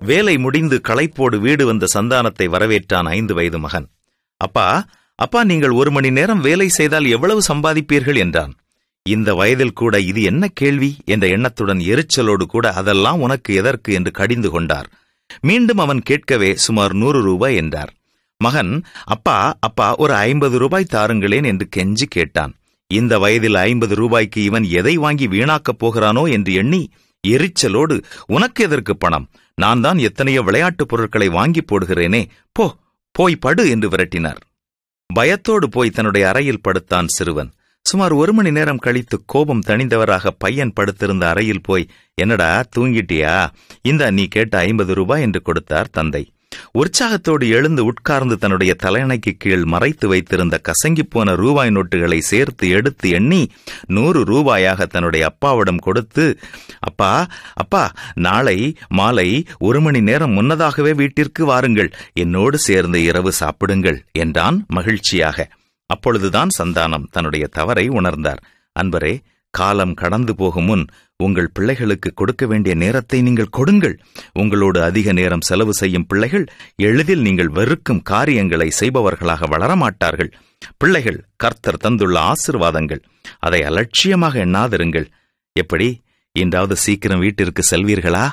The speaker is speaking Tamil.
வேலை முடிந்து களைப்போடு வீடு வந்த சந்தானத்தை வரவேற்றான் 5 வயது மகன். அப்பா, அப்பா, நீங்கள் 1 மணி நேரம் வேலை செய்தால் எவ்வளவு சம்பாதிப்பீர்கள் என்றான். இந்த வயதில் கூட இது என்ன கேள்வி என்ற எண்ணத்துடன் எரிச்சலோடு கூட அதெல்லாம் உனக்கு எதற்கு என்று கடிந்து கொண்டார். மீண்டும் அவன் கேட்கவே சுமார் 100 ரூபாய் என்றார். மகன், அப்பா அப்பா ஒரு 50 ரூபாய் தாருங்களேன் என்று கெஞ்சி கேட்டான். இந்த வயதில் 50 ரூபாய்க்கு இவன் எதை வாங்கி வீணாக்கப் போகிறானோ என்று எண்ணி எரிச்சலோடு, உனக்கு எதற்கு பணம், நான் தான் எத்தனையோ விளையாட்டுப் பொருட்களை வாங்கி போடுகிறேனே, போய் படு என்று விரட்டினார். பயத்தோடு போய் தன்னுடைய அறையில் படுத்தான் சிறுவன். சுமார் 1 மணி நேரம் கழித்து கோபம் தணிந்தவராக பையன் படுத்திருந்த அறையில் போய், என்னடா தூங்கிட்டியா, இந்த நீ கேட்ட 50 ரூபாய் என்று கொடுத்தார் தந்தை. உற்சாகத்தோடு எழுந்து உட்கார்ந்து தன்னுடைய தலையணைக்கு கீழ் மறைத்து வைத்திருந்த கசங்கிப்போன ரூபாய் நோட்டுகளை சேர்த்து எடுத்து எண்ணி 100 ரூபாயாக தன்னுடைய அப்பாவிடம் கொடுத்து, அப்பா அப்பா, நாளை மாலை 1 மணி நேரம் முன்னதாகவே வீட்டிற்கு வாருங்கள், என்னோடு சேர்ந்து இரவு சாப்பிடுங்கள் என்றான் மகிழ்ச்சியாக. அப்பொழுதுதான் சந்தானம் தன்னுடைய தவறை உணர்ந்தார். அன்பரே, காலம் கடந்து போகும் முன் உங்கள் பிள்ளைகளுக்கு கொடுக்க வேண்டிய நேரத்தை நீங்கள் கொடுங்கள். உங்களோடு அதிக நேரம் செலவு செய்யும் பிள்ளைகள் எளிதில் நீங்கள் வெறுக்கும் காரியங்களை செய்பவர்களாக வளரமாட்டார்கள். பிள்ளைகள் கர்த்தர் தந்துள்ள ஆசீர்வாதங்கள், அதை அலட்சியமாக எண்ணாதிருங்கள். எப்படி, இன்றாவது சீக்கிரம் வீட்டிற்கு செல்வீர்களா?